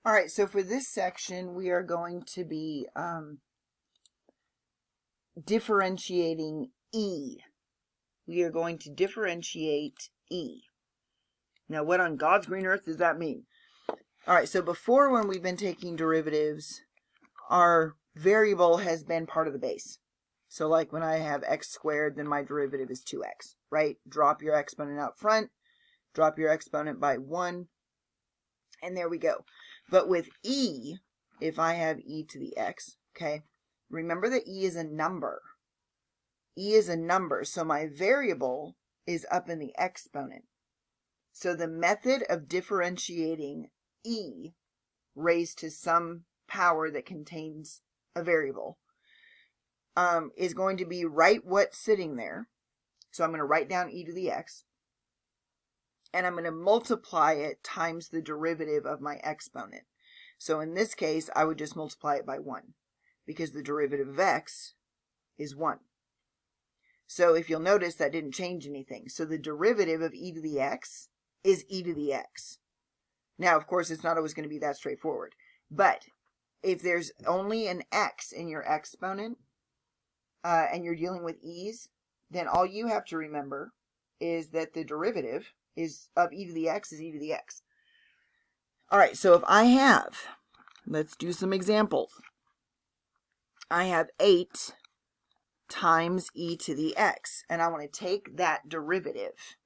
All right, so for this section, we are going to be differentiating E. We are going to differentiate E. Now, what on God's green earth does that mean? All right, so before, when we've been taking derivatives, our variable has been part of the base. So like when I have x squared, then my derivative is 2x, right? Drop your exponent out front, drop your exponent by 1, and there we go. But with E, if I have e to the x, okay, remember that E is a number. E is a number, so my variable is up in the exponent. So the method of differentiating E raised to some power that contains a variable is going to be write what's sitting there. So I'm going to write down e to the x, and I'm going to multiply it times the derivative of my exponent. So in this case, I would just multiply it by 1, because the derivative of x is 1. So if you'll notice, that didn't change anything. So the derivative of e to the x is e to the x. Now, of course, it's not always going to be that straightforward. But if there's only an x in your exponent, and you're dealing with e's, then all you have to remember is that the derivative is of e to the x is e to the x. All right, so if I have, let's do some examples. I have 8 times e to the x, and I want to take that derivative.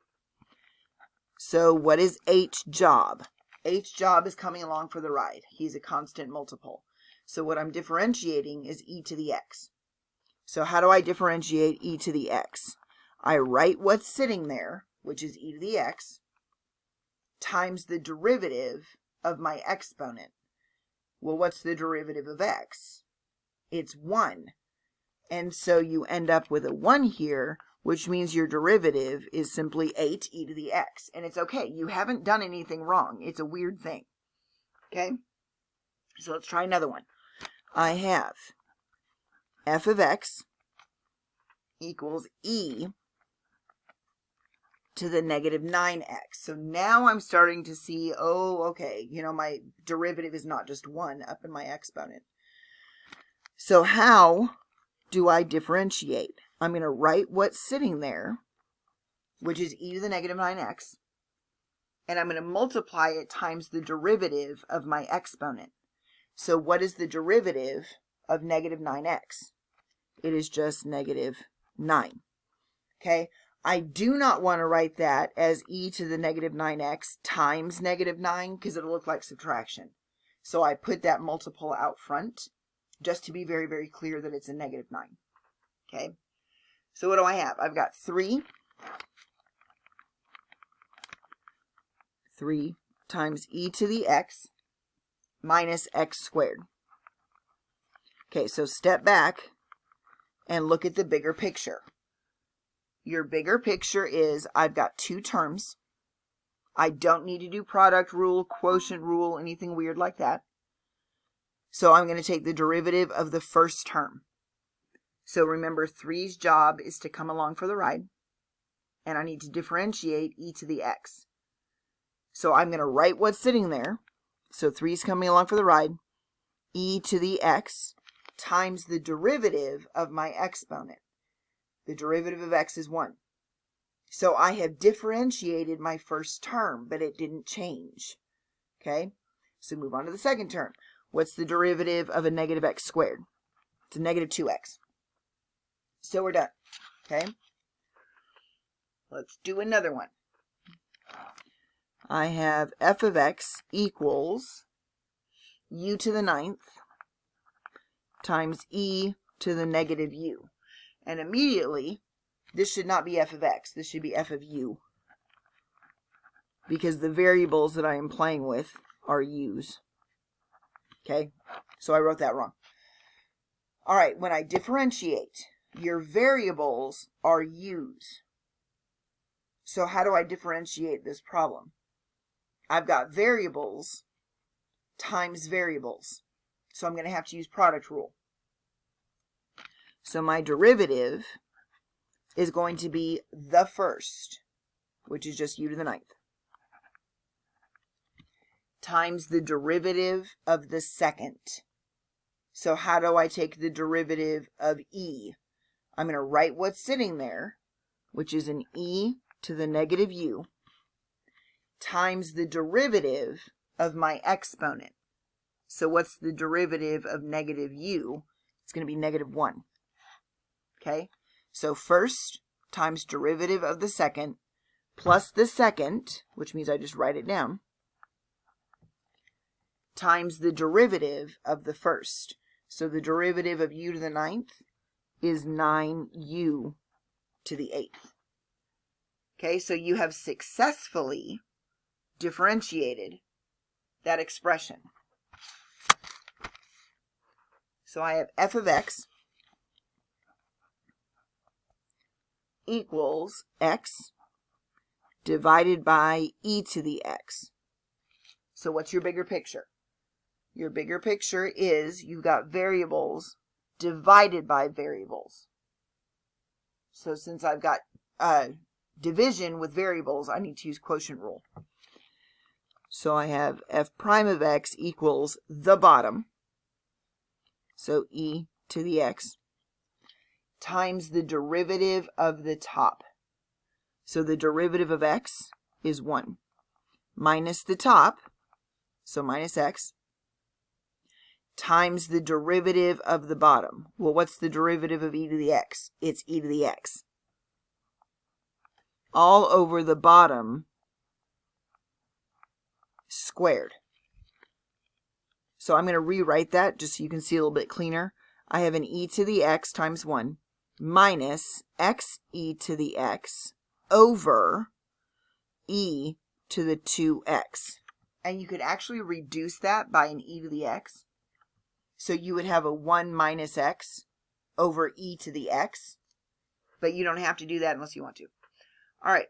So what is H's job? H's job is coming along for the ride. He's a constant multiple. So what I'm differentiating is e to the x. So how do I differentiate e to the x? I write what's sitting there, which is e to the x, times the derivative of my exponent. Well, what's the derivative of x? It's 1. And so you end up with a 1 here, which means your derivative is simply 8 e to the x. And it's okay. You haven't done anything wrong. It's a weird thing. Okay? So let's try another one. I have f of x equals e to the negative 9x. So now I'm starting to see, oh, okay, my derivative is not just 1 up in my exponent. So how do I differentiate? I'm going to write what's sitting there, which is e to the negative 9x, and I'm going to multiply it times the derivative of my exponent. So what is the derivative of negative 9x? It is just negative 9. Okay, I do not want to write that as e to the negative 9x times negative 9, because it'll look like subtraction. So I put that multiple out front just to be very, very clear that it's a negative 9. Okay, so what do I have? I've got 3 times e to the x minus x squared. Okay, so step back and look at the bigger picture. Your bigger picture is I've got 2 terms. I don't need to do product rule, quotient rule, anything weird like that. So I'm going to take the derivative of the first term. So remember, 3's job is to come along for the ride, and I need to differentiate e to the x. So I'm going to write what's sitting there. So 3's coming along for the ride, e to the x times the derivative of my exponent. The derivative of x is 1. So I have differentiated my first term, but it didn't change. Okay, so move on to the second term. What's the derivative of a negative x squared? It's a negative 2x. So we're done. Okay, let's do another one. I have f of x equals u to the 9th times e to the negative u. And immediately, this should not be f of x. This should be f of u, because the variables that I am playing with are u's. Okay, so I wrote that wrong. All right, when I differentiate, your variables are u's. So how do I differentiate this problem? I've got variables times variables. So I'm going to have to use product rule. So my derivative is going to be the first, which is just u to the 9th, times the derivative of the second. So how do I take the derivative of e? I'm going to write what's sitting there, which is an e to the negative u, times the derivative of my exponent. So what's the derivative of negative u? It's going to be negative 1. Okay, so first times derivative of the second plus the second, which means I just write it down, times the derivative of the first. So the derivative of u to the 9th is 9u to the 8th. Okay, so you have successfully differentiated that expression. So I have f of x equals x divided by e to the x. So what's your bigger picture? Your bigger picture is you've got variables divided by variables. So since I've got division with variables, I need to use quotient rule. So I have f prime of x equals the bottom, so e to the x, times the derivative of the top. So the derivative of x is 1, minus the top, so minus x, times the derivative of the bottom. Well, what's the derivative of e to the x? It's e to the x. All over the bottom squared. So I'm going to rewrite that just so you can see a little bit cleaner. I have an e to the x times 1 minus x e to the x over e to the 2x. And you could actually reduce that by an e to the x. So you would have a 1 minus x over e to the x. But you don't have to do that unless you want to. All right.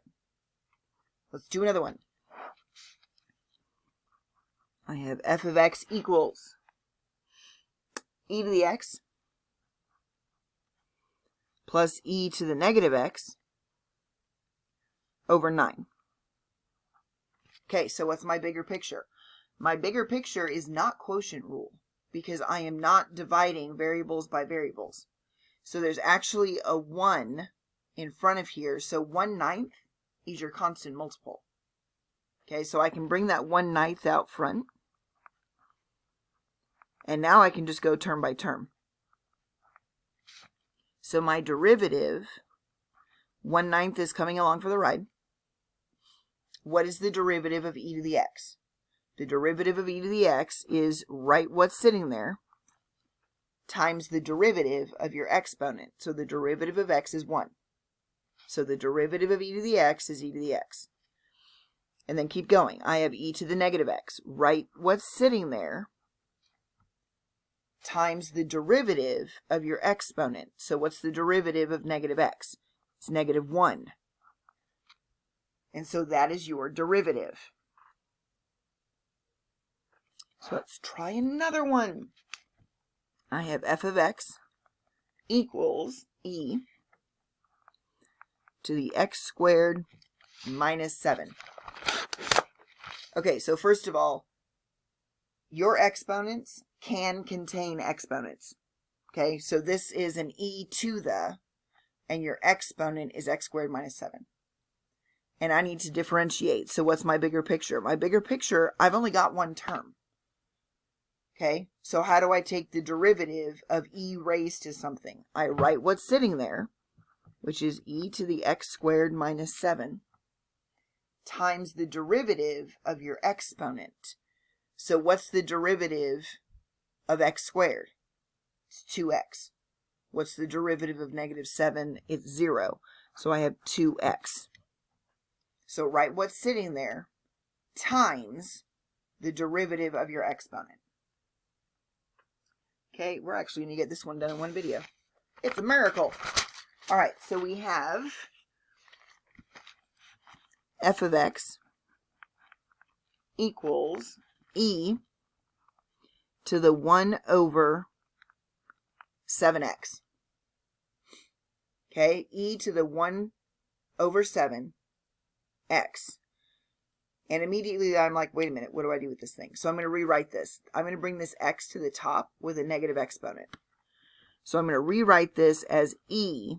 Let's do another one. I have f of x equals e to the x plus e to the negative x over 9. Okay, so what's my bigger picture? My bigger picture is not quotient rule because I am not dividing variables by variables. So there's actually a 1 in front of here. So 1/9 is your constant multiple. Okay, so I can bring that 1/9 out front. And now I can just go term by term. So my derivative, 1/9 is coming along for the ride. What is the derivative of e to the x? The derivative of e to the x is write what's sitting there times the derivative of your exponent. So the derivative of x is 1. So the derivative of e to the x is e to the x. And then keep going. I have e to the negative x. Write what's sitting there times the derivative of your exponent. So what's the derivative of negative x? It's negative 1. And so that is your derivative. So let's try another one. I have f of x equals e to the x squared minus 7. Okay, so first of all, your exponents can contain exponents. Okay, so this is an e to the, and your exponent is x squared minus 7. And I need to differentiate. So what's my bigger picture? My bigger picture, I've only got one term. Okay, so how do I take the derivative of e raised to something? I write what's sitting there, which is e to the x squared minus 7, times the derivative of your exponent. So what's the derivative of x squared? It's 2x. What's the derivative of negative 7? It's 0. So I have 2x. So write what's sitting there times the derivative of your exponent. Okay, we're actually going to get this one done in one video. It's a miracle. All right, so we have f of x equals e to the 1 over 7x. Okay, e to the 1 over 7x. And immediately I'm like, wait a minute, what do I do with this thing? So I'm going to rewrite this. I'm going to bring this x to the top with a negative exponent. So I'm going to rewrite this as e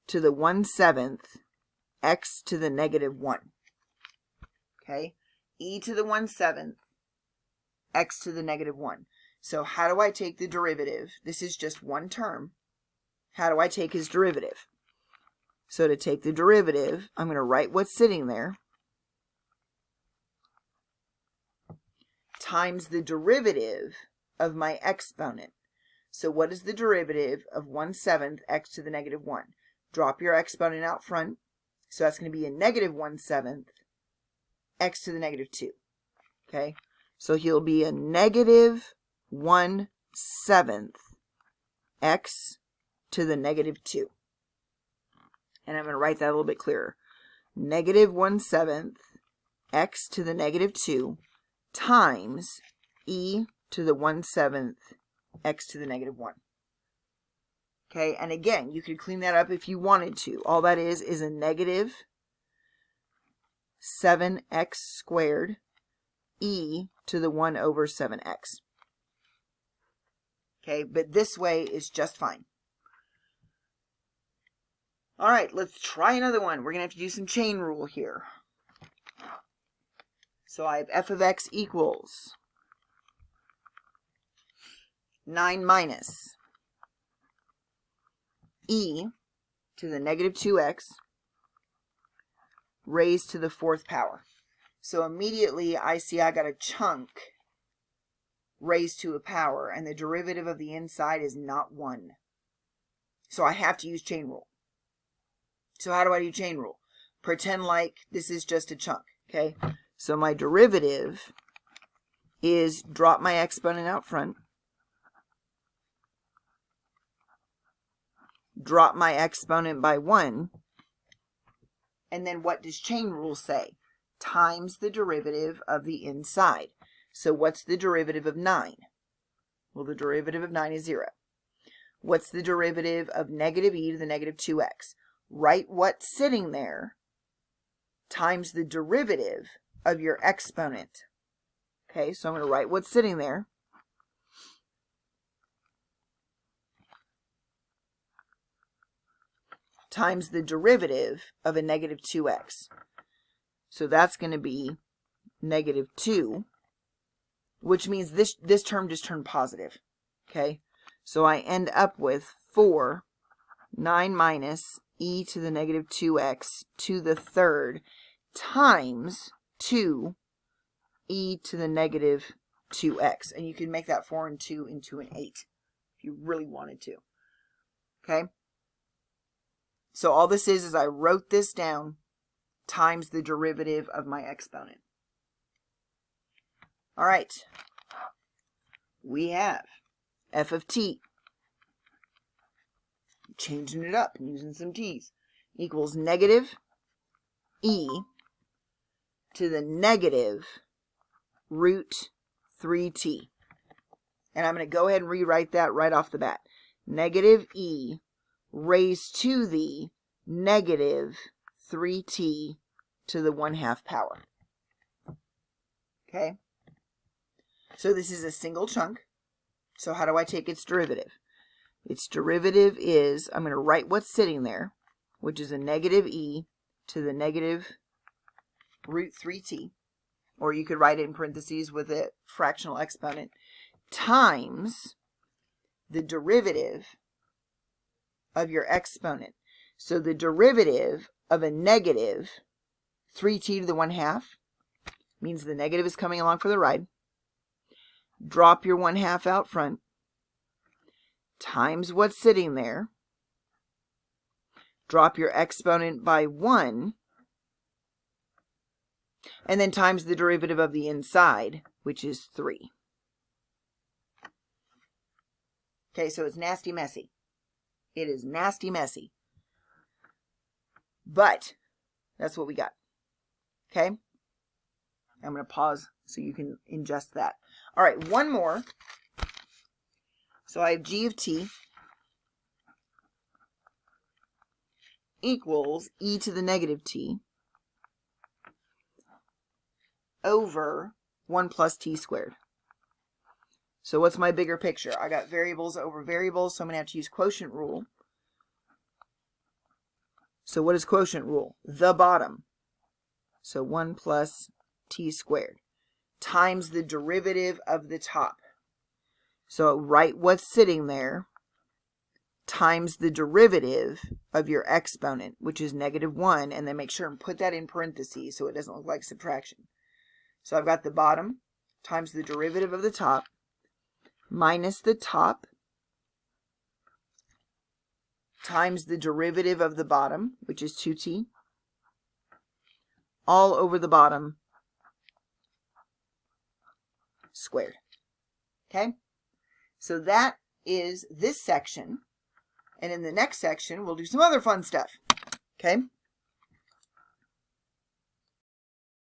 to the 1/7 x to the negative 1. Okay? E to the 1/7 x to the negative 1. So how do I take the derivative? This is just one term. How do I take his derivative? So to take the derivative, I'm going to write what's sitting there times the derivative of my exponent. So what is the derivative of 1/7 x to the negative 1? Drop your exponent out front. So that's going to be a negative 1/7 x to the negative 2. Okay? So he'll be a negative 1/7 x to the negative 2. And I'm going to write that a little bit clearer. Negative 1/7 x to the negative 2 times e to the 1/7 x to the negative 1. Okay, and again, you could clean that up if you wanted to. All that is a negative 7x squared e to the 1/7x. Okay, but this way is just fine. All right, let's try another one. We're going to have to do some chain rule here. So I have f of x equals 9 minus e to the negative 2x raised to the 4th power. So immediately I see I got a chunk raised to a power, and the derivative of the inside is not 1. So I have to use chain rule. So how do I do chain rule? Pretend like this is just a chunk, okay? So my derivative is drop my exponent out front, drop my exponent by 1, and then what does chain rule say? Times the derivative of the inside. So what's the derivative of 9? Well, the derivative of 9 is 0. What's the derivative of negative e to the negative 2x? Write what's sitting there times the derivative of your exponent. Okay, so I'm going to write what's sitting there. Times the derivative of a negative 2x. So that's going to be negative 2, which means this term just turned positive. Okay, so I end up with 9 minus e to the negative 2x to the 3rd times 2 e to the negative 2x. And you can make that 4 and 2 into an 8 if you really wanted to. Okay? So all this is I wrote this down times the derivative of my exponent. All right. We have f of t, changing it up and using some t's, equals negative e to the negative root 3t. And I'm going to go ahead and rewrite that right off the bat. Negative e raised to the negative 3t to the 1/2 power. Okay? So this is a single chunk. So how do I take its derivative? Its derivative is, I'm going to write what's sitting there, which is a negative e to the negative root 3t, or you could write it in parentheses with a fractional exponent, times the derivative of your exponent. So the derivative of a negative 3t to the 1/2 means the negative is coming along for the ride. Drop your 1/2 out front, times what's sitting there, drop your exponent by 1, and then times the derivative of the inside, which is 3. Okay, so it's nasty messy. It is nasty messy. But that's what we got. Okay? I'm going to pause so you can ingest that. All right, one more. So I have g of t equals e to the negative t over 1 plus t squared. So what's my bigger picture? I got variables over variables, so I'm going to have to use quotient rule. So what is quotient rule? The bottom. So 1 plus t squared times the derivative of the top. So write what's sitting there times the derivative of your exponent, which is -1, and then make sure and put that in parentheses so it doesn't look like subtraction. So I've got the bottom times the derivative of the top minus the top times the derivative of the bottom, which is 2t, all over the bottom squared. Okay? So that is this section. And in the next section, we'll do some other fun stuff. Okay?